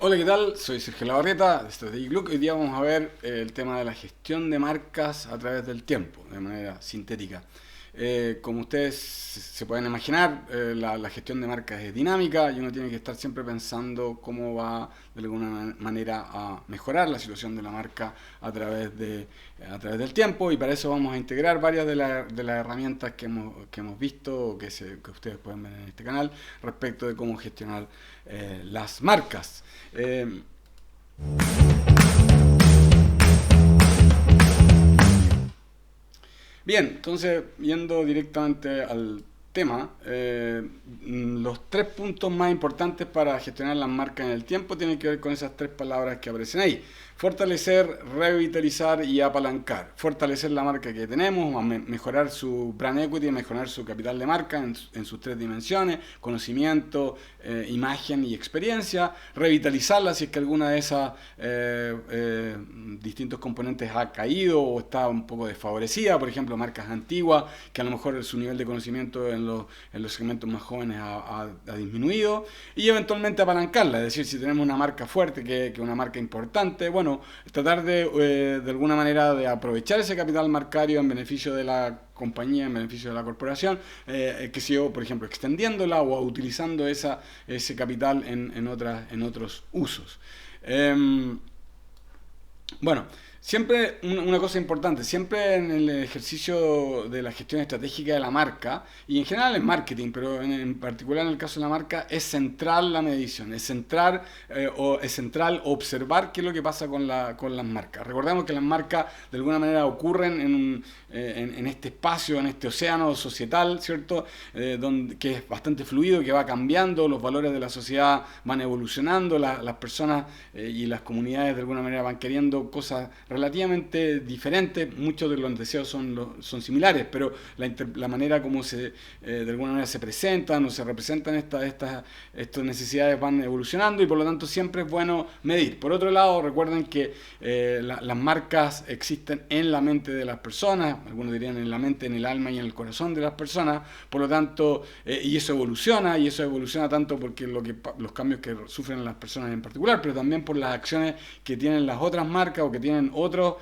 Hola, ¿qué tal? Soy Sergio Labarrieta de Strategic Look. Hoy día vamos a ver el tema de la gestión de marcas a través del tiempo, de manera sintética. Como ustedes se pueden imaginar, la gestión de marcas es dinámica y uno tiene que estar siempre pensando cómo va de alguna manera a mejorar la situación de la marca a través del tiempo, y para eso vamos a integrar varias de las herramientas que hemos visto o que ustedes pueden ver en este canal respecto de cómo gestionar las marcas. Bien, entonces, yendo directamente al tema, los tres puntos más importantes para gestionar las marcas en el tiempo tienen que ver con esas tres palabras que aparecen ahí. Fortalecer, revitalizar y apalancar. Fortalecer la marca que tenemos, mejorar su brand equity, mejorar su capital de marca en sus tres dimensiones: conocimiento, imagen y experiencia. Revitalizarla si es que alguna de esas distintos componentes ha caído o está un poco desfavorecida. Por ejemplo, marcas antiguas que a lo mejor su nivel de conocimiento en los segmentos más jóvenes ha disminuido. Y eventualmente apalancarla, es decir, si tenemos una marca fuerte que es una marca importante, bueno, tratar de alguna manera de aprovechar ese capital marcario en beneficio de la compañía, en beneficio de la corporación, que sé yo, por ejemplo, extendiéndola o utilizando ese capital en otros usos. Bueno, siempre una cosa importante, siempre en el ejercicio de la gestión estratégica de la marca, y en general en marketing, pero en particular en el caso de la marca, es central la medición, es central observar qué es lo que pasa con las marcas. Recordemos que las marcas de alguna manera ocurren en este espacio, en este océano societal, ¿cierto? Que es bastante fluido, que va cambiando, los valores de la sociedad van evolucionando, las personas y las comunidades de alguna manera van queriendo cosas relativamente diferentes. Muchos de los deseos son similares, pero la manera como de alguna manera se presentan o se representan estas necesidades van evolucionando, y por lo tanto siempre es bueno medir. Por otro lado, recuerden que las marcas existen en la mente de las personas, algunos dirían en la mente, en el alma y en el corazón de las personas. Por lo tanto, y eso evoluciona tanto porque los cambios que sufren las personas en particular, pero también por las acciones que tienen las otras marcas o que tienen otras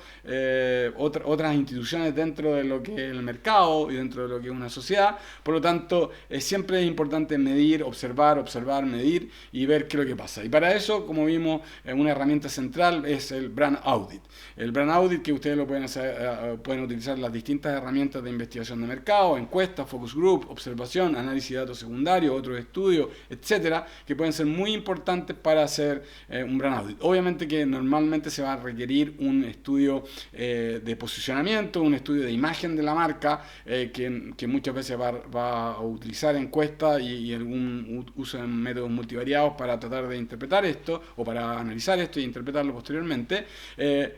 instituciones dentro de lo que es el mercado y dentro de lo que es una sociedad. Por lo tanto, siempre es importante medir, observar, medir y ver qué es lo que pasa. Y para eso, como vimos, una herramienta central es el Brand Audit. El Brand Audit, que ustedes lo pueden hacer, pueden utilizar las distintas herramientas de investigación de mercado: encuestas, focus group, observación, análisis de datos secundarios, otros estudios, etcétera, que pueden ser muy importantes para hacer un Brand Audit. Obviamente que normalmente se va a requerir un estudio de posicionamiento, un estudio de imagen de la marca, que muchas veces va a utilizar encuestas y algún uso de métodos multivariados para tratar de interpretar esto o para analizar esto y interpretarlo posteriormente.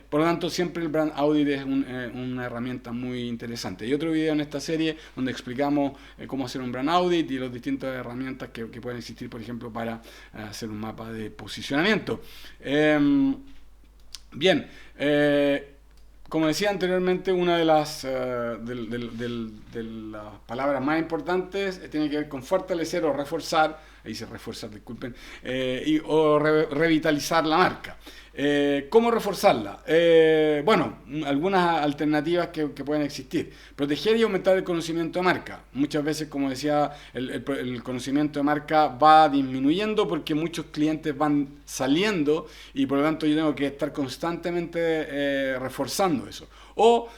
Por lo tanto, siempre el Brand Audit es una herramienta muy interesante. Hay otro video en esta serie donde explicamos cómo hacer un Brand Audit y las distintas herramientas que pueden existir, por ejemplo, para hacer un mapa de posicionamiento. Bien, como decía anteriormente, una de las palabras más importantes tiene que ver con fortalecer o reforzar, ahí dice reforzar, disculpen, o revitalizar la marca. ¿Cómo reforzarla? Bueno, algunas alternativas que pueden existir. Proteger y aumentar el conocimiento de marca. Muchas veces, como decía, el conocimiento de marca va disminuyendo porque muchos clientes van saliendo, y por lo tanto yo tengo que estar constantemente reforzando eso. O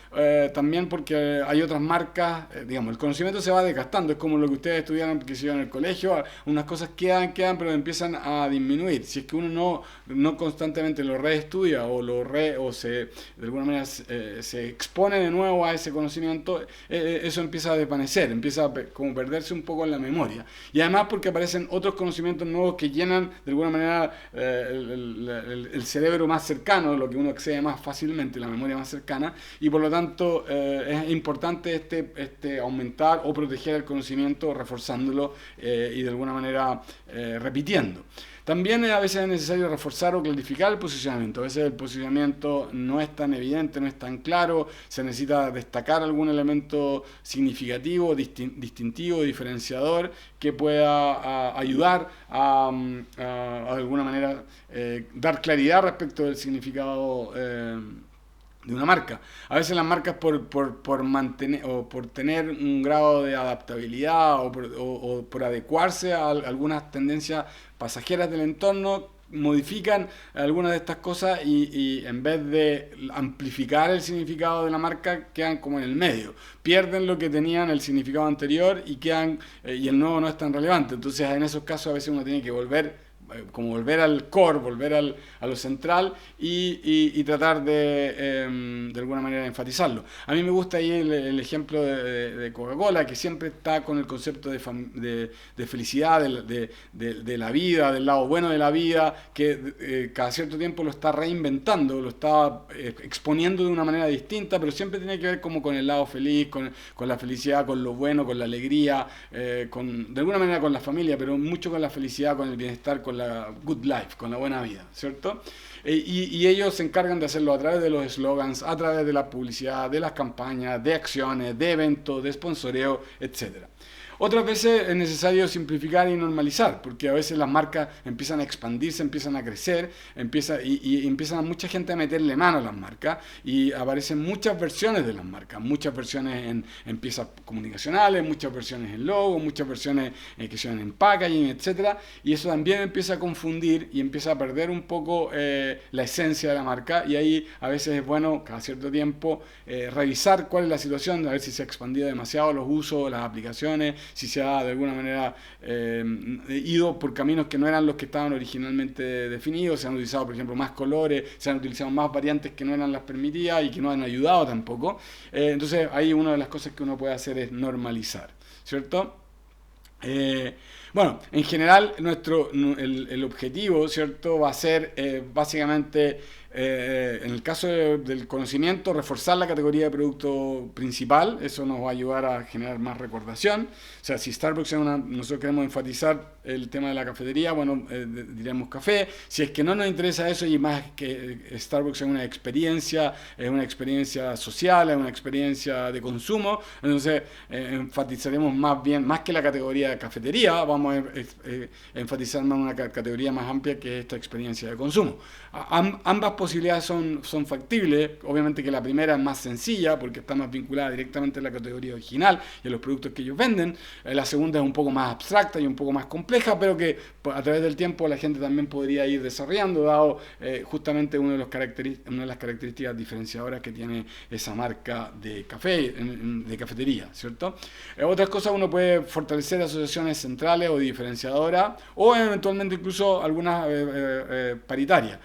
también porque hay otras marcas, digamos, el conocimiento se va desgastando. Es como lo que ustedes estudiaron, que se en el colegio, unas cosas quedan, pero empiezan a disminuir. Si es que uno no constantemente lo reestudia o de alguna manera se expone de nuevo a ese conocimiento, eso empieza a desvanecer, empieza a como perderse un poco en la memoria. Y además porque aparecen otros conocimientos nuevos que llenan de alguna manera el cerebro más cercano, lo que uno accede más fácilmente, la memoria más cercana, y por lo tanto es importante aumentar o proteger el conocimiento reforzándolo y de alguna manera repitiendo. También a veces es necesario reforzar o clarificar el posicionamiento. A veces el posicionamiento no es tan evidente, no es tan claro, se necesita destacar algún elemento significativo, distintivo, diferenciador, que pueda ayudar a de alguna manera dar claridad respecto del significado de una marca. A veces las marcas por mantener o por tener un grado de adaptabilidad o por adecuarse a algunas tendencias pasajeras del entorno, modifican algunas de estas cosas y en vez de amplificar el significado de la marca, quedan como en el medio. Pierden lo que tenían el significado anterior y quedan y el nuevo no es tan relevante. Entonces en esos casos a veces uno tiene que volver al core, a lo central y tratar de alguna manera enfatizarlo. A mí me gusta ahí el ejemplo de Coca-Cola, que siempre está con el concepto de felicidad, de la vida, del lado bueno de la vida, que cada cierto tiempo lo está reinventando, lo está exponiendo de una manera distinta, pero siempre tiene que ver como con el lado feliz, con la felicidad, con lo bueno, con la alegría, de alguna manera con la familia, pero mucho con la felicidad, con el bienestar, con la good life, con la buena vida, ¿cierto? Y ellos se encargan de hacerlo a través de los slogans, a través de la publicidad, de las campañas, de acciones, de eventos, de sponsoreo, etcétera. Otras veces es necesario simplificar y normalizar, porque a veces las marcas empiezan a expandirse, empiezan a crecer, y empiezan a mucha gente a meterle mano a las marcas y aparecen muchas versiones de las marcas, muchas versiones en piezas comunicacionales, muchas versiones en logo, muchas versiones que son en packaging, etcétera, y eso también empieza a confundir y empieza a perder un poco la esencia de la marca, y ahí a veces es bueno cada cierto tiempo revisar cuál es la situación, a ver si se ha expandido demasiado los usos, las aplicaciones, si se ha de alguna manera ido por caminos que no eran los que estaban originalmente definidos, se han utilizado por ejemplo más colores, se han utilizado más variantes que no eran las permitidas y que no han ayudado tampoco. Entonces ahí una de las cosas que uno puede hacer es normalizar, ¿cierto? Bueno, en general el objetivo, ¿cierto?, va a ser básicamente, en el caso del conocimiento, reforzar la categoría de producto principal. Eso nos va a ayudar a generar más recordación. O sea, si Starbucks nosotros queremos enfatizar el tema de la cafetería, bueno, diremos café. Si es que no nos interesa eso y más que Starbucks es una experiencia social, es una experiencia de consumo, entonces enfatizaremos más bien, más que la categoría de cafetería, vamos a enfatizar más una categoría más amplia que esta experiencia de consumo. Ambas posibilidades son factibles. Obviamente que la primera es más sencilla porque está más vinculada directamente a la categoría original y a los productos que ellos venden. La segunda es un poco más abstracta y un poco más compleja, pero que a través del tiempo la gente también podría ir desarrollando, dado justamente una de las características diferenciadoras que tiene esa marca de café, de cafetería, ¿cierto? Otras cosas, uno puede fortalecer asociaciones centrales o diferenciadoras, o eventualmente incluso algunas paritarias.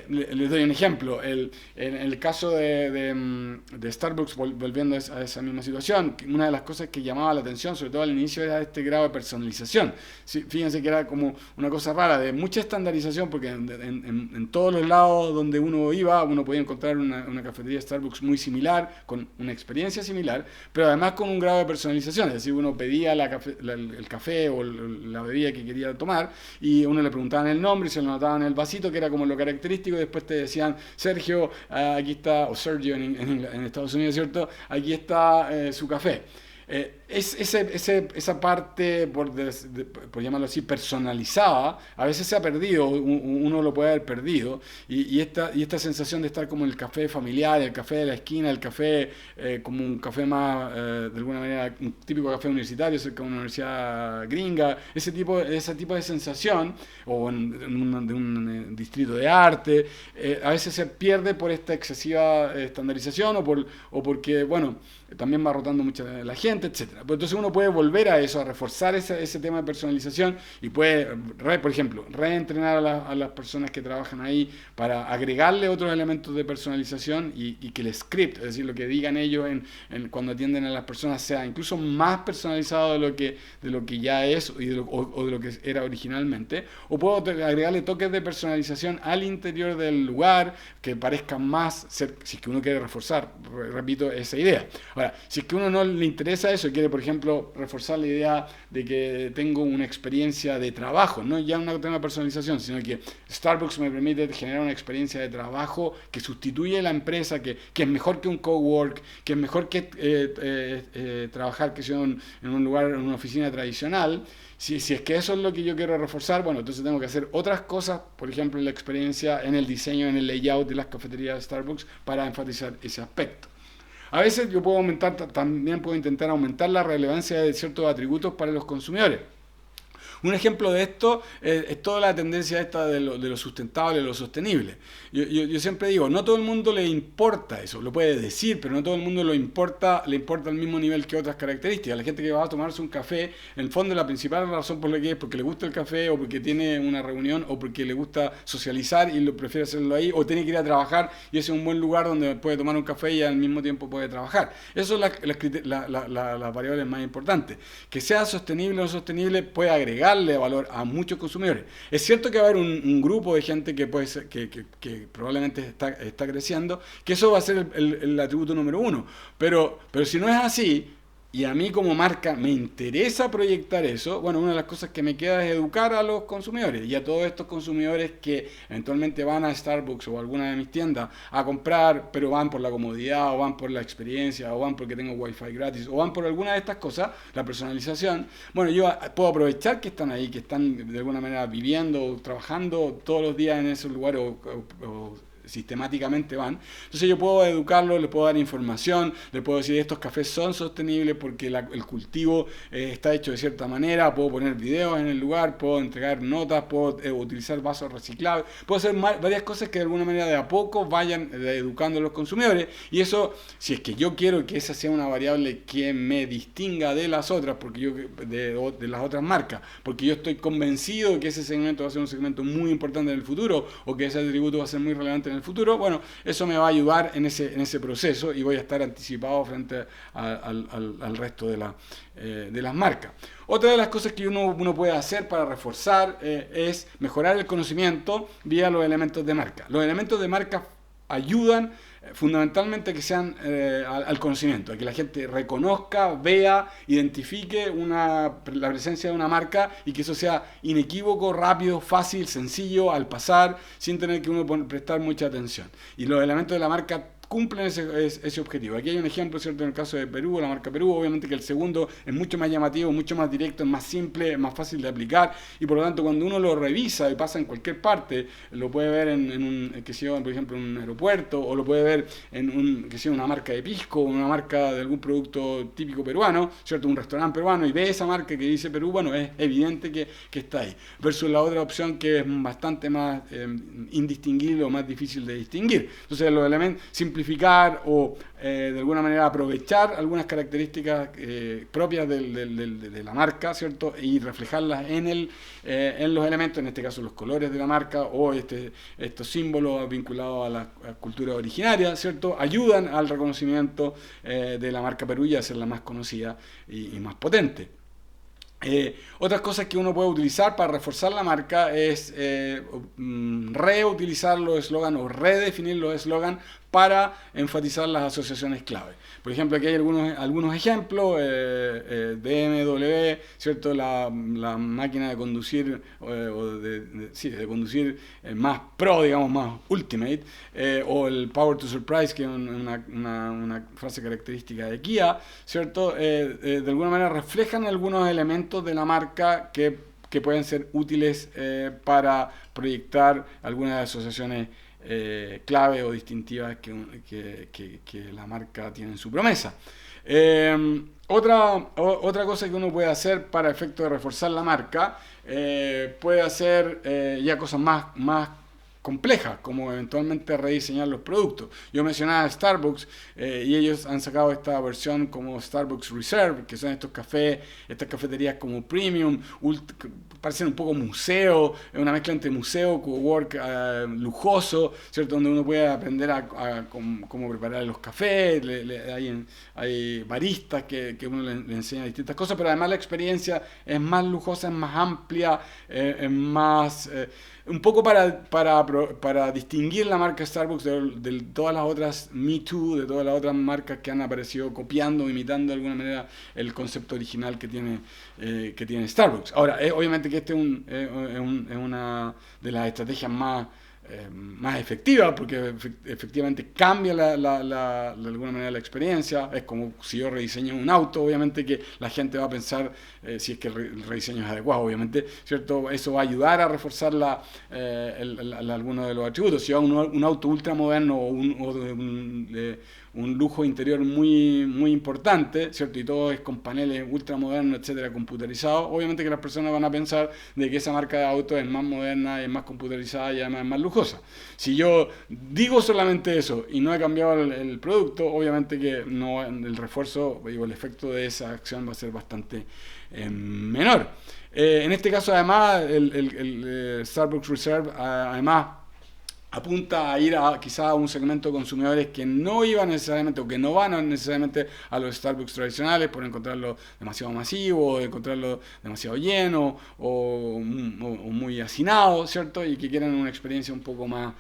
Les doy un ejemplo. En el caso de Starbucks, volviendo a esa misma situación, una de las cosas que llamaba la atención, sobre todo al inicio, era este grado de personalización. Sí, fíjense que era como una cosa rara, de mucha estandarización, porque en todos los lados donde uno iba, uno podía encontrar una cafetería Starbucks muy similar, con una experiencia similar, pero además con un grado de personalización. Es decir, uno pedía el café o la bebida que quería tomar, y uno le preguntaban el nombre y se lo anotaban en el vasito, que era como lo característico. Y después te decían, Sergio, aquí está, o Sergio en Estados Unidos, ¿cierto? Aquí está su café. Esa parte, por llamarlo así, personalizada, a veces se ha perdido, uno lo puede haber perdido, y esta sensación de estar como el café familiar, el café de la esquina, el café como un café más, de alguna manera, un típico café universitario cerca de una universidad gringa, ese tipo de sensación, o de un distrito de arte, a veces se pierde por esta excesiva estandarización o porque, bueno, también va rotando mucha la gente, etcétera. Entonces uno puede volver a eso, a reforzar ese tema de personalización y puede, por ejemplo, reentrenar a las personas que trabajan ahí para agregarle otros elementos de personalización y que el script, es decir, lo que digan ellos cuando atienden a las personas, sea incluso más personalizado de lo que ya es o de lo que era originalmente. O puedo agregarle toques de personalización al interior del lugar que parezcan más, si es que uno quiere reforzar, repito, esa idea. Ahora, si es que uno no le interesa eso y quiere quiere, por ejemplo, reforzar la idea de que tengo una experiencia de trabajo, no ya una tema de personalización, sino que Starbucks me permite generar una experiencia de trabajo que sustituye la empresa, que es mejor que un cowork, que es mejor que trabajar que sea en un lugar, en una oficina tradicional. Si es que eso es lo que yo quiero reforzar, bueno, entonces tengo que hacer otras cosas, por ejemplo, en la experiencia, en el diseño, en el layout de las cafeterías de Starbucks para enfatizar ese aspecto. A veces yo puedo también puedo intentar aumentar la relevancia de ciertos atributos para los consumidores. Un ejemplo de esto es toda la tendencia esta de lo sustentable, de lo sostenible. Yo siempre digo, no todo el mundo le importa eso, lo puede decir, pero no todo el mundo le importa al mismo nivel que otras características. La gente que va a tomarse un café, en el fondo la principal razón por la que es porque le gusta el café o porque tiene una reunión o porque le gusta socializar y lo prefiere hacerlo ahí, o tiene que ir a trabajar y ese es un buen lugar donde puede tomar un café y al mismo tiempo puede trabajar. Eso es las variables más importantes. Que sea sostenible o no sostenible puede agregarle valor a muchos consumidores. Es cierto que va a haber un grupo de gente que puede ser, que probablemente está creciendo, que eso va a ser el atributo número uno. Pero si no es así, y a mí como marca me interesa proyectar eso, bueno, una de las cosas que me queda es educar a los consumidores y a todos estos consumidores que eventualmente van a Starbucks o a alguna de mis tiendas a comprar, pero van por la comodidad o van por la experiencia o van porque tengo wifi gratis o van por alguna de estas cosas, la personalización. Bueno, yo puedo aprovechar que están ahí, que están de alguna manera viviendo o trabajando todos los días en esos lugares o sistemáticamente van. Entonces yo puedo educarlos, les puedo dar información, les puedo decir estos cafés son sostenibles porque el cultivo está hecho de cierta manera, puedo poner videos en el lugar, puedo entregar notas, puedo utilizar vasos reciclables, puedo hacer varias cosas que de alguna manera de a poco vayan educando a los consumidores, y eso, si es que yo quiero que esa sea una variable que me distinga de las otras, porque de las otras marcas, porque yo estoy convencido de que ese segmento va a ser un segmento muy importante en el futuro, o que ese atributo va a ser muy relevante en el futuro, bueno, eso me va a ayudar en ese proceso y voy a estar anticipado frente al resto de las marcas. Otra de las cosas que uno puede hacer para reforzar es mejorar el conocimiento vía los elementos de marca. Los elementos de marca ayudan fundamentalmente a que sean al conocimiento, a que la gente reconozca, vea, identifique la presencia de una marca y que eso sea inequívoco, rápido, fácil, sencillo, al pasar, sin tener que uno prestar mucha atención. Y los elementos de la marca cumplen ese objetivo. Aquí hay un ejemplo, ¿cierto? En el caso de Perú, la marca Perú, obviamente que el segundo es mucho más llamativo, mucho más directo, es más simple, es más fácil de aplicar, y por lo tanto cuando uno lo revisa y pasa en cualquier parte, lo puede ver por ejemplo, en un aeropuerto, o lo puede ver en una marca de pisco, una marca de algún producto típico peruano, ¿cierto? Un restaurante peruano, y ve esa marca que dice Perú, bueno, es evidente que está ahí. Versus la otra opción que es bastante más indistinguible o más difícil de distinguir. Entonces los elementos simplificar o de alguna manera aprovechar algunas características propias de la marca, ¿cierto? Y reflejarlas en los elementos, en este caso los colores de la marca o estos símbolos vinculados a la cultura originaria, ¿cierto? Ayudan al reconocimiento de la marca Perú y a hacerla más conocida y más potente. Otras cosas que uno puede utilizar para reforzar la marca es reutilizar los eslogans o redefinir los eslogans para enfatizar las asociaciones clave. Por ejemplo, aquí hay algunos ejemplos, BMW, ¿cierto? La máquina de conducir, de conducir más pro, digamos, más ultimate, o el Power to Surprise, que es una frase característica de Kia, ¿cierto? De alguna manera reflejan algunos elementos de la marca que pueden ser útiles para proyectar algunas asociaciones clave o distintivas que la marca tiene en su promesa. Otra cosa que uno puede hacer para efecto de reforzar la marca, puede hacer ya cosas más complejas, como eventualmente rediseñar los productos. Yo mencionaba Starbucks y ellos han sacado esta versión como Starbucks Reserve, que son estos cafés, estas cafeterías como premium, parecen un poco museo, es una mezcla entre museo, cowork, lujoso, ¿cierto? Donde uno puede aprender a cómo preparar los cafés, hay baristas que uno le enseña distintas cosas, pero además la experiencia es más lujosa, es más amplia, es más un poco para para distinguir la marca Starbucks de todas las otras Me Too, de todas las otras marcas que han aparecido copiando, imitando de alguna manera el concepto original que tiene Starbucks. Ahora, obviamente que este es una de las estrategias más efectiva, porque efectivamente cambia de alguna manera la experiencia. Es como si yo rediseño un auto, obviamente que la gente va a pensar si es que el rediseño es adecuado, obviamente, ¿cierto? Eso va a ayudar a reforzar algunos de los atributos. Si va un auto ultramoderno o un lujo interior muy importante, ¿cierto? Y todo es con paneles ultramodernos, etcétera, computarizados, obviamente que las personas van a pensar de que esa marca de auto es más moderna, es más computarizada y además es más lujosa. Si yo digo solamente eso y no he cambiado el producto, obviamente que no, el refuerzo, digo, el efecto de esa acción va a ser bastante menor. En este caso, además, el Starbucks Reserve, además, apunta a ir quizá a un segmento de consumidores que no iban necesariamente o que no van necesariamente a los Starbucks tradicionales por encontrarlo demasiado masivo, o encontrarlo demasiado lleno o muy hacinado, ¿cierto? Y que quieren una experiencia un poco más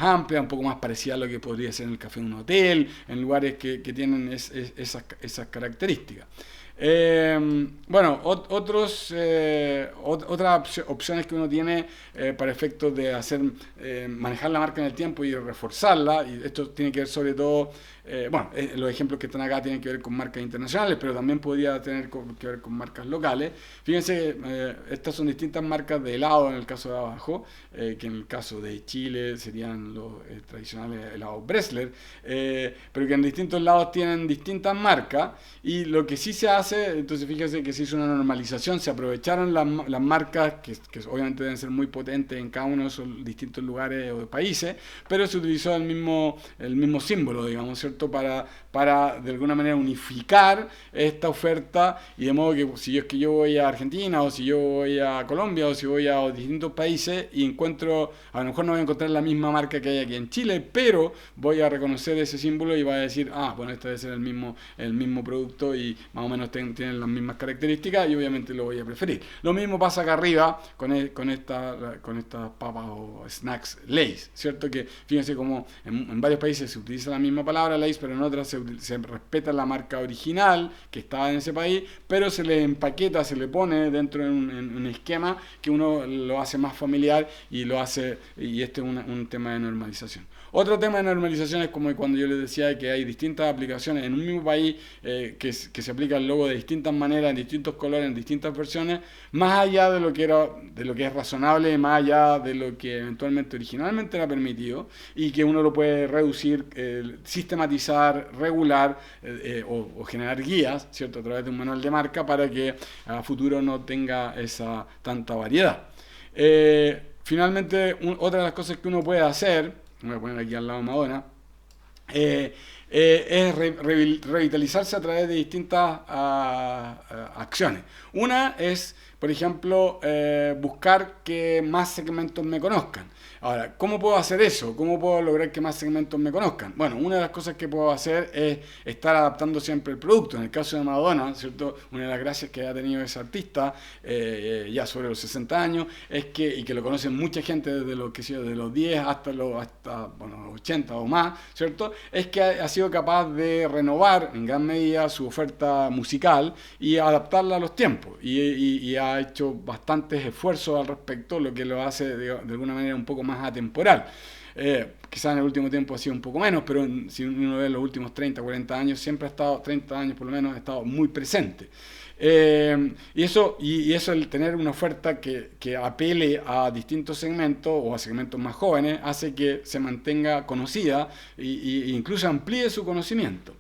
amplia, un poco más parecida a lo que podría ser en el café de un hotel, en lugares que tienen esas características. Bueno, otras opciones que uno tiene para efectos de manejar la marca en el tiempo y reforzarla, y esto tiene que ver sobre todo, los ejemplos que están acá tienen que ver con marcas internacionales, pero también podría tener que ver con marcas locales. Fíjense, estas son distintas marcas de helado en el caso de abajo, que en el caso de Chile serían los tradicionales helados Bressler, pero que en distintos lados tienen distintas marcas, y lo que sí se hace, entonces fíjense que se hizo una normalización, se aprovecharon las marcas que obviamente deben ser muy potentes en cada uno de esos distintos lugares o países, pero se utilizó el mismo símbolo, digamos, ¿cierto? Para de alguna manera unificar esta oferta, y de modo que si yo voy a Argentina, o si yo voy a Colombia, o si voy a distintos países y encuentro, a lo mejor no voy a encontrar la misma marca que hay aquí en Chile, pero voy a reconocer ese símbolo y voy a decir, bueno, este debe ser el mismo producto y más o menos tienen las mismas características, y obviamente lo voy a preferir. Lo mismo pasa acá arriba con estas papas o snacks Lay's, ¿cierto? Que fíjense como en varios países se utiliza la misma palabra Lay's, pero en otras se respeta la marca original que estaba en ese país, pero se le empaqueta, se le pone dentro de un esquema que uno lo hace más familiar y este es un tema de normalización. Otro tema de normalización es como cuando yo les decía que hay distintas aplicaciones en un mismo país que se aplica el logo de distintas maneras, en distintos colores, en distintas versiones, más allá de lo que es razonable, más allá de lo que eventualmente originalmente era permitido, y que uno lo puede reducir, sistematizar, regular o generar guías, ¿cierto? A través de un manual de marca para que a futuro no tenga esa tanta variedad. Finalmente, otra de las cosas que uno puede hacer, me voy a poner aquí al lado Madonna, es revitalizarse a través de distintas acciones. Una es, por ejemplo, buscar que más segmentos me conozcan. Ahora, ¿cómo puedo hacer eso? ¿Cómo puedo lograr que más segmentos me conozcan? Bueno, una de las cosas que puedo hacer es estar adaptando siempre el producto. En el caso de Madonna, ¿cierto? Una de las gracias que ha tenido ese artista, ya sobre los 60 años, y que lo conocen mucha gente desde los 10 hasta los 80 o más, ¿cierto? Es que ha sido capaz de renovar en gran medida su oferta musical y adaptarla a los tiempos. Y ha hecho bastantes esfuerzos al respecto, lo que lo hace de alguna manera un poco más atemporal. Quizás en el último tiempo ha sido un poco menos, pero si uno ve los últimos 30, 40 años, siempre ha estado, 30 años por lo menos, ha estado muy presente. Y eso, el tener una oferta que apele a distintos segmentos o a segmentos más jóvenes, hace que se mantenga conocida e incluso amplíe su conocimiento.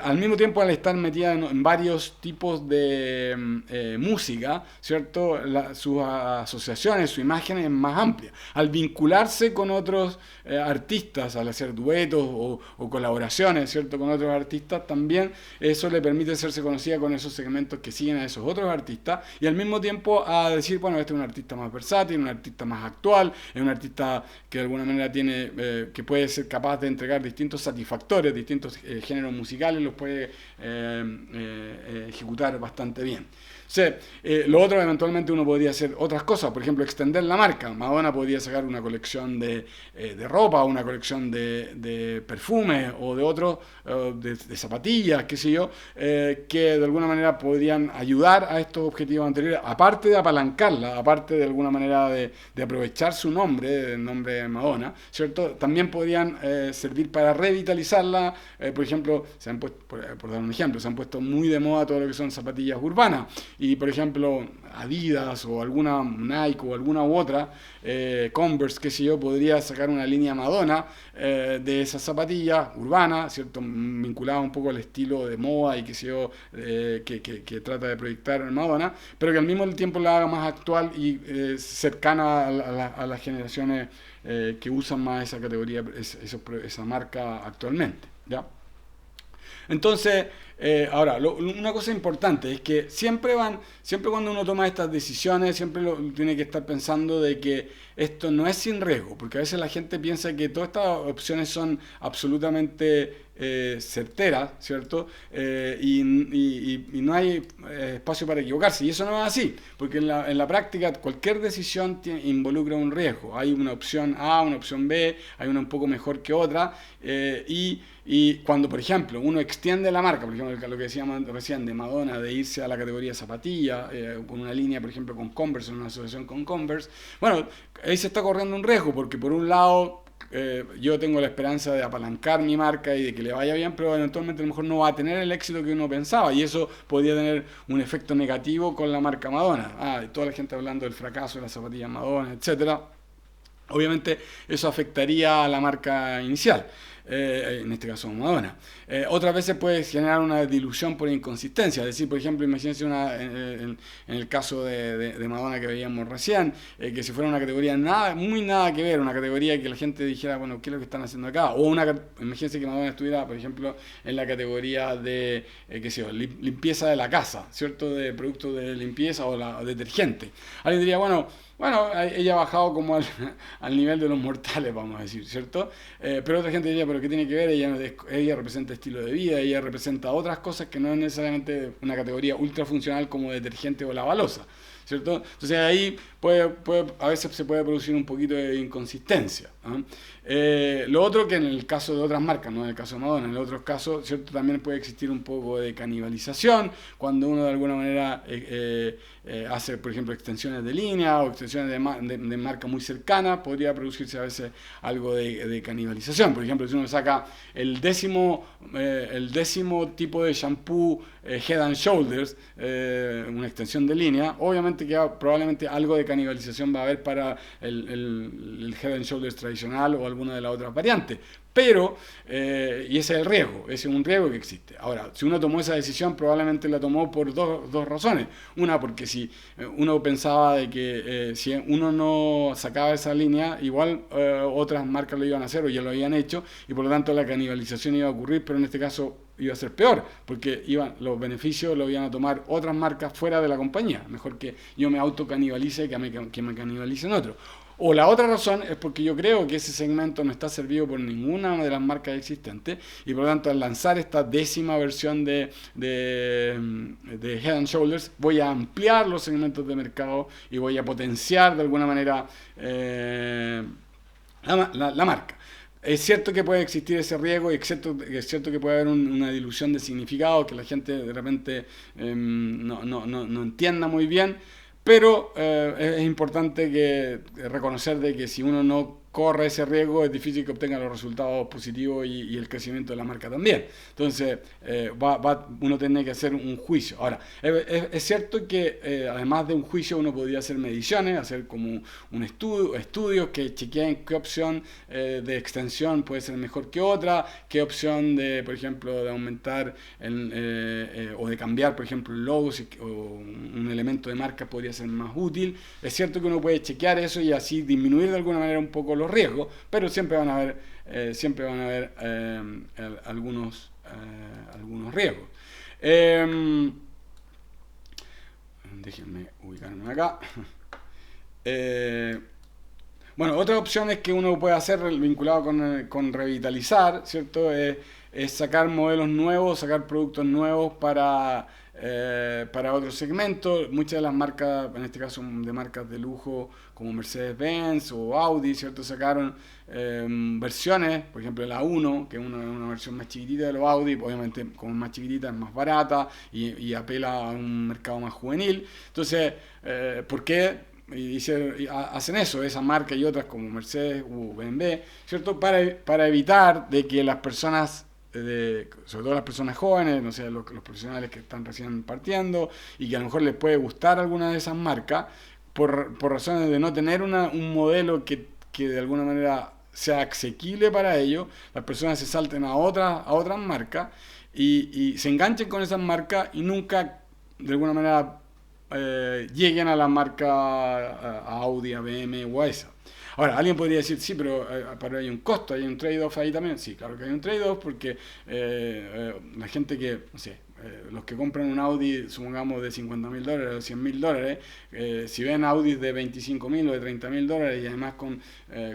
Al mismo tiempo, al estar metida en varios tipos de música, ¿cierto? Sus asociaciones, su imagen es más amplia. Al vincularse con otros artistas, al hacer duetos o colaboraciones, ¿cierto? Con otros artistas, también eso le permite hacerse conocida con esos segmentos que siguen a esos otros artistas, y al mismo tiempo a decir, bueno, este es un artista más versátil, un artista más actual, es un artista que de alguna manera que puede ser capaz de entregar distintos satisfactores, distintos géneros musicales, los puede ejecutar bastante bien. Entonces, lo otro, eventualmente uno podría hacer otras cosas, por ejemplo, extender la marca. Madonna podría sacar una colección de ropa, una colección de perfumes o de otros, de zapatillas, qué sé yo, que de alguna manera podrían ayudar a estos objetivos anteriores, aparte de apalancarla, aparte de alguna manera de aprovechar su nombre, el nombre de Madonna, ¿cierto? También podrían servir para revitalizarla. Por ejemplo, se han puesto, por dar un ejemplo, se han puesto muy de moda todo lo que son zapatillas urbanas. Y por ejemplo, Adidas o alguna Nike o alguna u otra, Converse, qué sé yo, podría sacar una línea Madonna de esas zapatillas urbanas, ¿cierto? Vinculada un poco al estilo de moda y qué sé yo, que trata de proyectar Madonna, pero que al mismo tiempo la haga más actual y cercana a las generaciones que usan más esa categoría, esa marca actualmente, ¿ya? Entonces, ahora, una cosa importante es que siempre cuando uno toma estas decisiones, siempre tiene que estar pensando de que esto no es sin riesgo, porque a veces la gente piensa que todas estas opciones son absolutamente certeras, ¿cierto? Y no hay espacio para equivocarse, y eso no es así, porque en la práctica cualquier decisión involucra un riesgo. Hay una opción A, una opción B, hay una un poco mejor que otra, y cuando, por ejemplo, uno extiende la marca, por ejemplo, lo que decíamos recién de Madonna, de irse a la categoría zapatilla, con una línea, por ejemplo, con Converse, una asociación con Converse, bueno, ahí se está corriendo un riesgo, porque por un lado yo tengo la esperanza de apalancar mi marca y de que le vaya bien, pero eventualmente a lo mejor no va a tener el éxito que uno pensaba, y eso podría tener un efecto negativo con la marca Madonna. Toda la gente hablando del fracaso de las zapatillas Madonna, etcétera. Obviamente eso afectaría a la marca inicial, en este caso Madonna. Otras veces puede generar una dilución por inconsistencia, es decir, por ejemplo, imagínense en el caso de Madonna que veíamos recién, que si fuera una categoría muy nada que ver, una categoría que la gente dijera, bueno, ¿qué es lo que están haciendo acá? O imagínense que Madonna estuviera, por ejemplo, en la categoría de, qué sé yo, limpieza de la casa, ¿cierto? De productos de limpieza o detergente. Alguien diría, bueno, ella ha bajado como al nivel de los mortales, vamos a decir, ¿cierto? Pero otra gente diría, pero ¿qué tiene que ver? Ella representa estilo de vida, ella representa otras cosas que no es necesariamente una categoría ultra funcional como detergente o lavalosa, ¿cierto? Entonces ahí a veces se puede producir un poquito de inconsistencia, ¿no? Lo otro que en el caso de otras marcas, no en el caso de Madonna, en el otro caso, ¿cierto? También puede existir un poco de canibalización cuando uno de alguna manera hace, por ejemplo, extensiones de línea o extensiones de marca muy cercana, podría producirse a veces algo de canibalización. Por ejemplo, si uno saca el décimo tipo de shampoo Head and Shoulders, una extensión de línea, obviamente que probablemente algo de canibalización va a haber para el Head and Shoulders tradicional o alguna de las otras variantes. Pero, y ese es el riesgo, ese es un riesgo que existe. Ahora, si uno tomó esa decisión, probablemente la tomó por dos razones. Una, porque si uno pensaba de que si uno no sacaba esa línea, igual otras marcas lo iban a hacer o ya lo habían hecho, y por lo tanto la canibalización iba a ocurrir, pero en este caso iba a ser peor, porque los beneficios los iban a tomar otras marcas fuera de la compañía. Mejor que yo me autocanibalice que me canibalicen otros. O la otra razón es porque yo creo que ese segmento no está servido por ninguna de las marcas existentes y por lo tanto al lanzar esta décima versión de Head and Shoulders voy a ampliar los segmentos de mercado y voy a potenciar de alguna manera la marca. Es cierto que puede existir ese riesgo y es cierto que puede haber una dilución de significado, que la gente de repente no entienda muy bien, pero es importante reconocer de que si uno no corre ese riesgo es difícil que obtenga los resultados positivos y el crecimiento de la marca también. Entonces uno tiene que hacer un juicio. Ahora, es cierto que además de un juicio uno podría hacer mediciones, hacer como un estudios que chequeen qué opción de extensión puede ser mejor que otra, qué opción por ejemplo, de aumentar o de cambiar, por ejemplo, el logo o un elemento de marca podría ser más útil. Es cierto que uno puede chequear eso y así disminuir de alguna manera un poco los riesgos, pero siempre van a haber algunos riesgos. Déjenme ubicarme acá. Bueno, otra opción es que uno puede hacer vinculado con revitalizar, ¿cierto? Es sacar modelos nuevos, sacar productos nuevos para para otros segmentos. Muchas de las marcas, en este caso de marcas de lujo como Mercedes-Benz o Audi, ¿cierto? Sacaron versiones, por ejemplo la 1, que es una versión más chiquitita de los Audi, obviamente como es más chiquitita es más barata y apela a un mercado más juvenil. Entonces, ¿por qué hacen eso, esas marcas y otras como Mercedes o BMW, ¿cierto? Para evitar de que las personas, sobre todo las personas jóvenes, no sé, los profesionales que están recién partiendo y que a lo mejor les puede gustar alguna de esas marcas, por razones de no tener un modelo que de alguna manera sea asequible para ellos, las personas se salten a otras marcas y se enganchen con esas marcas y nunca de alguna manera lleguen a la marca a Audi, a BMW o a esa. Ahora, alguien podría decir, sí, pero hay un costo, hay un trade-off ahí también. Sí, claro que hay un trade-off porque la gente que, no sé, los que compran un Audi, supongamos de $50.000 o $100.000, si ven Audis de $25.000 o de $30.000 y además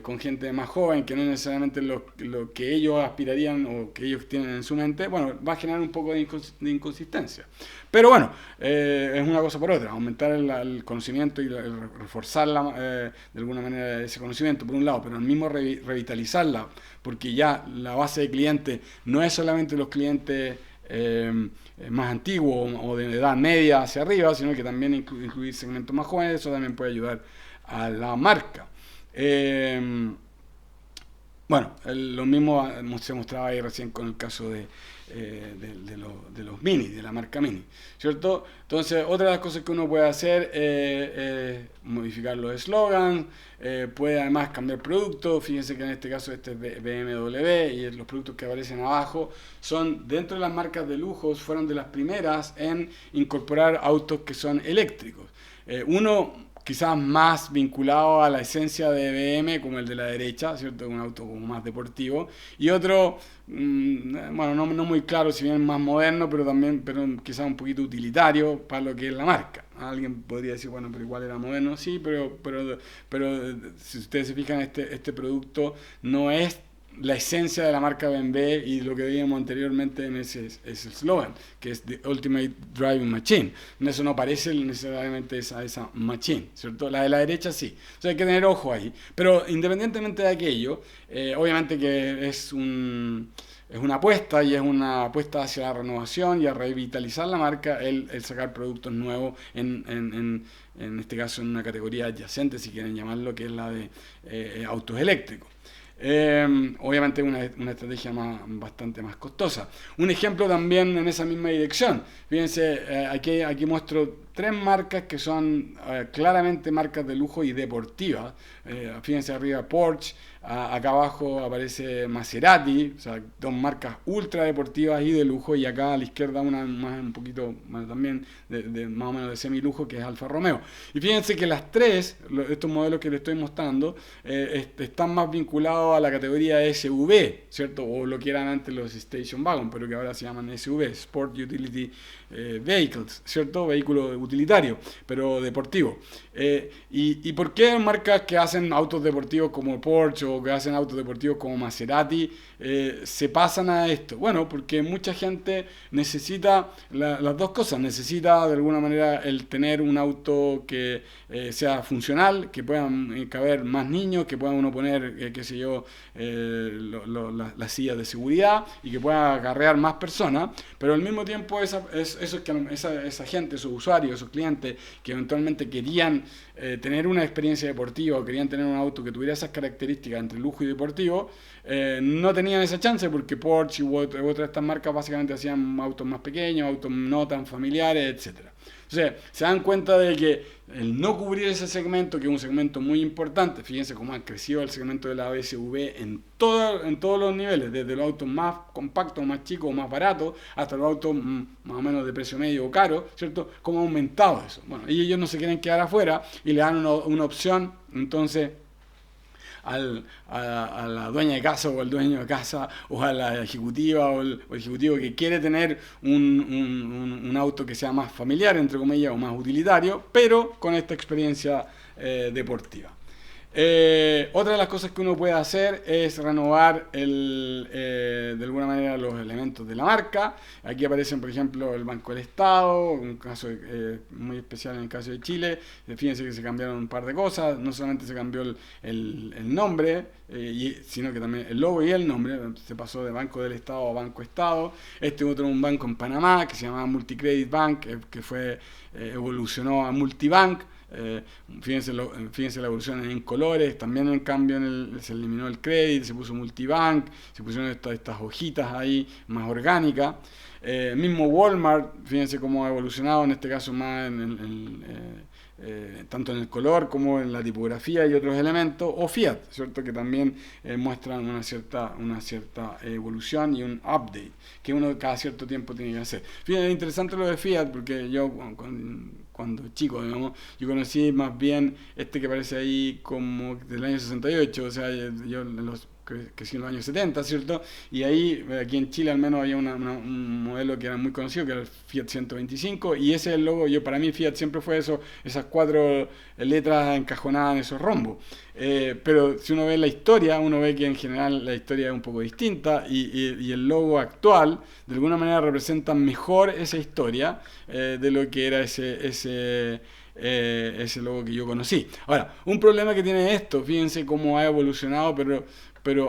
con gente más joven, que no es necesariamente lo que ellos aspirarían o que ellos tienen en su mente, bueno, va a generar un poco de inconsistencia. Pero bueno, es una cosa por otra, aumentar el conocimiento y reforzar de alguna manera ese conocimiento por un lado, pero al mismo revitalizarla, porque ya la base de clientes no es solamente los clientes más antiguos o de edad media hacia arriba, sino que también incluir segmentos más jóvenes, eso también puede ayudar a la marca. Bueno, lo mismo se mostraba ahí recién con el caso de los Mini, de la marca Mini, ¿cierto? Entonces, otra de las cosas que uno puede hacer es modificar los eslogans, puede además cambiar productos. Fíjense que en este caso este es BMW y los productos que aparecen abajo son, dentro de las marcas de lujos, fueron de las primeras en incorporar autos que son eléctricos. Uno quizás más vinculado a la esencia de BM, como el de la derecha, ¿cierto? Un auto como más deportivo. Y otro, bueno, no muy claro, si bien más moderno, pero quizás un poquito utilitario para lo que es la marca. Alguien podría decir, bueno, pero igual era moderno. Sí, pero si ustedes se fijan, este producto no es la esencia de la marca BMW y lo que veíamos anteriormente en ese eslogan, que es The Ultimate Driving Machine. En eso no aparece necesariamente esa machine, ¿cierto? La de la derecha sí. O sea, hay que tener ojo ahí. Pero independientemente de aquello, obviamente que es una apuesta y es una apuesta hacia la renovación y a revitalizar la marca, el sacar productos nuevos en este caso en una categoría adyacente, si quieren llamarlo, que es la de autos eléctricos. Obviamente una estrategia bastante más costosa. Un ejemplo también en esa misma dirección. Fíjense, aquí muestro 3 marcas que son claramente marcas de lujo y deportivas. Fíjense arriba Porsche, acá abajo aparece Maserati, o sea, 2 marcas ultra deportivas y de lujo, y acá a la izquierda una un poquito más también de más o menos de semilujo, que es Alfa Romeo. Y fíjense que las 3, estos modelos que les estoy mostrando, están más vinculados a la categoría SUV, ¿cierto? O lo que eran antes los Station Wagon, pero que ahora se llaman SUV, Sport Utility Vehicles, ¿cierto? Vehículo utilitario, pero deportivo. ¿Y por qué marcas que hacen autos deportivos como Porsche o que hacen autos deportivos como Maserati se pasan a esto? Bueno, porque mucha gente necesita las dos cosas. Necesita de alguna manera el tener un auto que sea funcional, que puedan caber más niños, que pueda uno poner, qué sé yo, las sillas de seguridad y que pueda acarrear más personas, pero al mismo tiempo esa gente, esos usuarios, esos clientes que eventualmente querían tener una experiencia deportiva o querían tener un auto que tuviera esas características entre lujo y deportivo, no tenían esa chance porque Porsche u otras de estas marcas básicamente hacían autos más pequeños, autos no tan familiares, etcétera. Entonces, se dan cuenta de que el no cubrir ese segmento, que es un segmento muy importante, fíjense cómo ha crecido el segmento de la SUV en todos los niveles, desde los autos más compactos, más chicos, más baratos, hasta los autos más o menos de precio medio o caro, ¿cierto? ¿Cómo ha aumentado eso? Bueno, y ellos no se quieren quedar afuera y le dan una opción, entonces, a la dueña de casa o al dueño de casa o a la ejecutiva o el ejecutivo que quiere tener un auto que sea más familiar, entre comillas, o más utilitario, pero con esta experiencia deportiva. Otra de las cosas que uno puede hacer es renovar de alguna manera los elementos de la marca. Aquí aparecen, por ejemplo, el Banco del Estado, un caso muy especial en el caso de Chile. Fíjense que se cambiaron un par de cosas. No solamente se cambió el nombre, sino que también el logo y el nombre. Se pasó de Banco del Estado a Banco Estado. Este otro un banco en Panamá que se llamaba Multicredit Bank, que evolucionó a Multibank. Fíjense la evolución en colores, también en cambio se eliminó el credit, se puso multibank, se pusieron estas hojitas ahí más orgánicas. Mismo Walmart, fíjense cómo ha evolucionado, en este caso más tanto en el color como en la tipografía y otros elementos, o Fiat, ¿cierto? Que también muestran una cierta evolución y un update que uno cada cierto tiempo tiene que hacer. Fíjense, es interesante lo de Fiat porque yo cuando chico, digamos, yo conocí más bien este que aparece ahí como del año 68, o sea, yo crecí en los años 70, ¿cierto? Y ahí, aquí en Chile al menos había un modelo que era muy conocido, que era el Fiat 125, y ese es el logo, para mí Fiat siempre fue esas 4 letras encajonadas en esos rombos. Pero si uno ve la historia, uno ve que en general la historia es un poco distinta y el logo actual de alguna manera representa mejor esa historia de lo que era ese logo que yo conocí. Ahora, un problema que tiene esto, fíjense cómo ha evolucionado, pero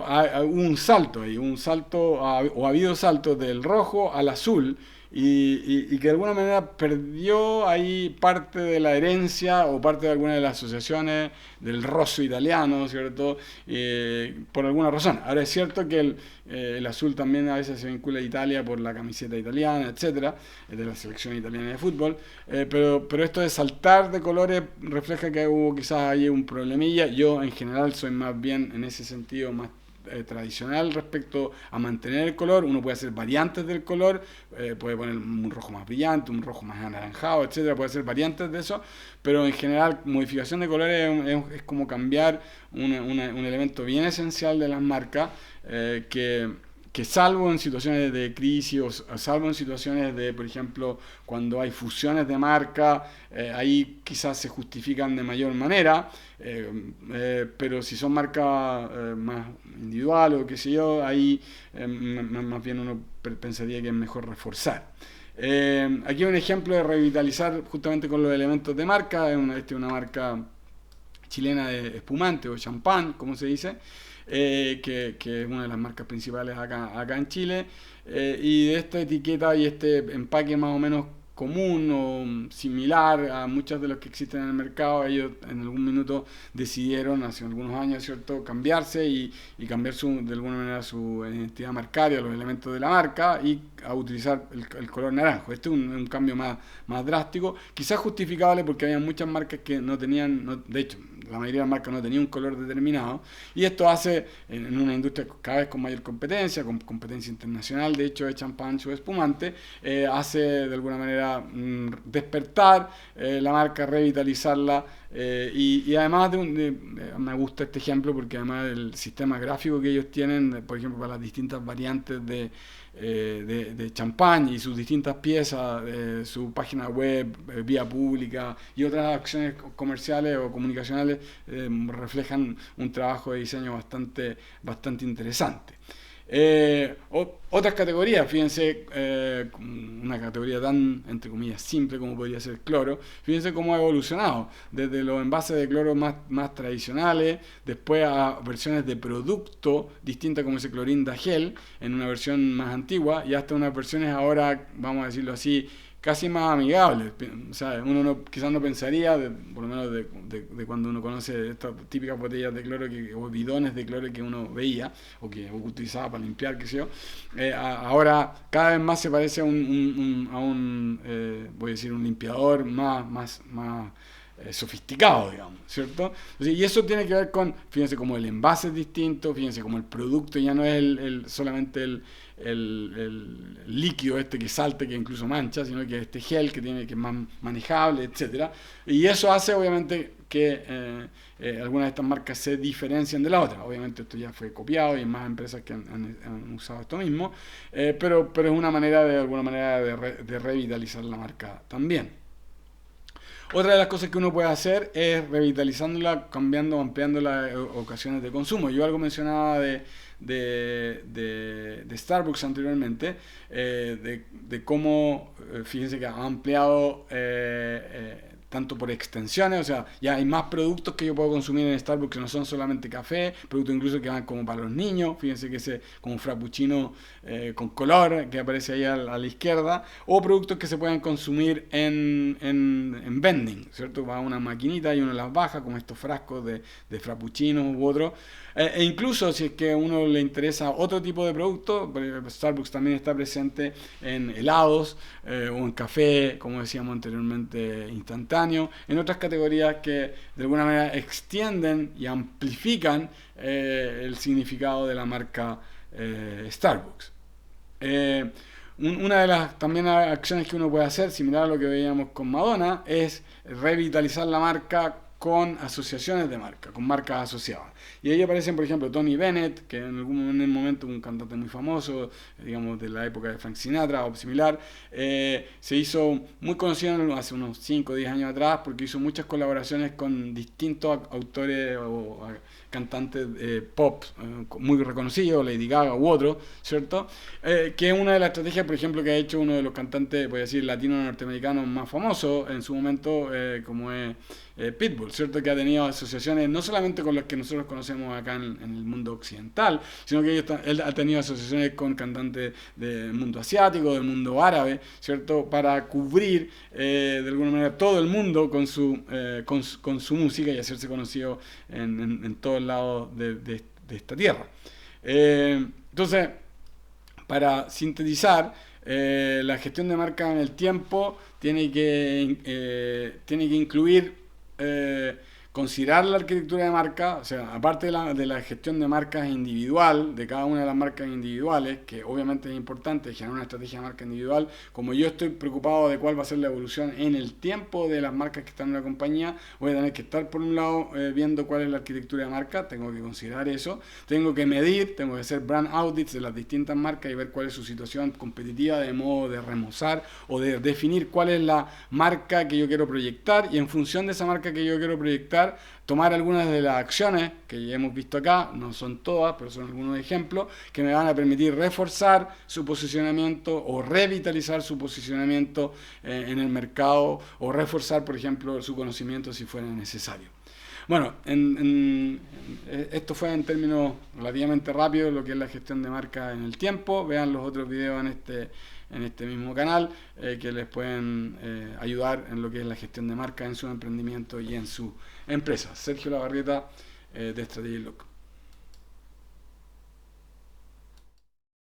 hubo un salto ahí, o ha habido saltos del rojo al azul, y que de alguna manera perdió ahí parte de la herencia o parte de alguna de las asociaciones del rosso italiano, ¿cierto? Por alguna razón. Ahora es cierto que el azul también a veces se vincula a Italia por la camiseta italiana, etcétera, de la selección italiana de fútbol, pero esto de saltar de colores refleja que hubo quizás ahí un problemilla. Yo en general soy más bien en ese sentido más tradicional respecto a mantener el color. Uno puede hacer variantes del color, puede poner un rojo más brillante, un rojo más anaranjado, etcétera, puede hacer variantes de eso, pero en general modificación de colores es como cambiar un elemento bien esencial de las marcas, que salvo en situaciones de crisis o salvo en situaciones de, por ejemplo, cuando hay fusiones de marca, ahí quizás se justifican de mayor manera, pero si son marcas más individuales o qué sé yo, ahí más bien uno pensaría que es mejor reforzar. Aquí un ejemplo de revitalizar justamente con los elementos de marca, es una marca chilena de espumante o champán, como se dice, que es una de las marcas principales acá en Chile, y de esta etiqueta y este empaque más o menos común o similar a muchos de los que existen en el mercado, ellos en algún minuto decidieron, hace algunos años, ¿cierto?, cambiarse y cambiar de alguna manera su identidad marcaria, los elementos de la marca, y a utilizar el color naranjo. Este es un cambio más drástico, quizás justificable porque había muchas marcas que no tenían, de hecho, la mayoría de las marcas no tenía un color determinado, y esto hace en una industria cada vez con mayor competencia, con competencia internacional, de hecho, de champán o espumante, hace de alguna manera despertar la marca, revitalizarla, y además me gusta este ejemplo porque además del sistema gráfico que ellos tienen, por ejemplo, para las distintas variantes de champán y sus distintas piezas, su página web, vía pública y otras acciones comerciales o comunicacionales, reflejan un trabajo de diseño bastante interesante. Otras categorías, fíjense, una categoría tan, entre comillas, simple como podría ser el cloro, fíjense cómo ha evolucionado, desde los envases de cloro más tradicionales, después a versiones de producto distintas como ese Clorinda Gel, en una versión más antigua, y hasta unas versiones ahora, vamos a decirlo así, casi más amigables. O sea, uno quizás no pensaría, por lo menos de cuando uno conoce estas típicas botellas de cloro o bidones de cloro que uno veía o que utilizaba para limpiar, qué sé yo, ahora cada vez más se parece a voy a decir, un limpiador más sofisticado, digamos, ¿cierto? Entonces, y eso tiene que ver con, fíjense, como el envase es distinto, fíjense, como el producto ya no es solamente el líquido este que salta, que incluso mancha, sino que este gel que es más manejable, etcétera. Y eso hace, obviamente, que algunas de estas marcas se diferencian de la otra. Obviamente esto ya fue copiado y hay más empresas que han usado esto mismo, pero es una manera de alguna manera de revitalizar la marca también. Otra de las cosas que uno puede hacer es revitalizándola, cambiando, ampliando las ocasiones de consumo. Yo algo mencionaba de Starbucks anteriormente, de cómo, fíjense que ha ampliado tanto por extensiones, o sea, ya hay más productos que yo puedo consumir en Starbucks que no son solamente café, productos incluso que van como para los niños, fíjense que ese como un frappuccino con color que aparece ahí a la izquierda, o productos que se pueden consumir en vending, ¿cierto? Va a una maquinita y uno las baja, como estos frascos de frappuccino u otro, e incluso si es que a uno le interesa otro tipo de producto, Starbucks también está presente en helados o en café, como decíamos anteriormente, instantáneo, en otras categorías que de alguna manera extienden y amplifican el significado de la marca Starbucks. Una de las también acciones que uno puede hacer, similar a lo que veíamos con Madonna, es revitalizar la marca con asociaciones de marca, con marcas asociadas. Y ahí aparecen, por ejemplo, Tony Bennett, que en algún momento un cantante muy famoso, digamos de la época de Frank Sinatra o similar, se hizo muy conocido hace unos 5 o 10 años atrás porque hizo muchas colaboraciones con distintos autores o cantantes pop muy reconocidos, Lady Gaga u otros, ¿cierto? Que es una de las estrategias, por ejemplo, que ha hecho uno de los cantantes, voy a decir, latino norteamericanos más famosos en su momento, como es Pitbull, ¿cierto? Que ha tenido asociaciones no solamente con los que nosotros conocemos acá en el mundo occidental, sino que él ha tenido asociaciones con cantantes del mundo asiático, del mundo árabe, ¿cierto? Para cubrir de alguna manera todo el mundo con su música y hacerse conocido en todos lados de esta tierra. Entonces, para sintetizar, la gestión de marca en el tiempo tiene que incluir considerar la arquitectura de marca, o sea, aparte de la gestión de marcas individual, de cada una de las marcas individuales, que obviamente es importante generar una estrategia de marca individual, como yo estoy preocupado de cuál va a ser la evolución en el tiempo de las marcas que están en la compañía, voy a tener que estar por un lado viendo cuál es la arquitectura de marca, tengo que considerar eso, tengo que medir, tengo que hacer brand audits de las distintas marcas y ver cuál es su situación competitiva de modo de remozar o de definir cuál es la marca que yo quiero proyectar y en función de esa marca que yo quiero proyectar, tomar algunas de las acciones que ya hemos visto acá, no son todas, pero son algunos ejemplos, que me van a permitir reforzar su posicionamiento o revitalizar su posicionamiento en el mercado o reforzar, por ejemplo, su conocimiento si fuera necesario. Bueno, esto fue en términos relativamente rápidos lo que es la gestión de marca en el tiempo. Vean los otros videos en este mismo canal que les pueden ayudar en lo que es la gestión de marca en su emprendimiento y en su empresa. Sergio Labarrieta de Strategy Look.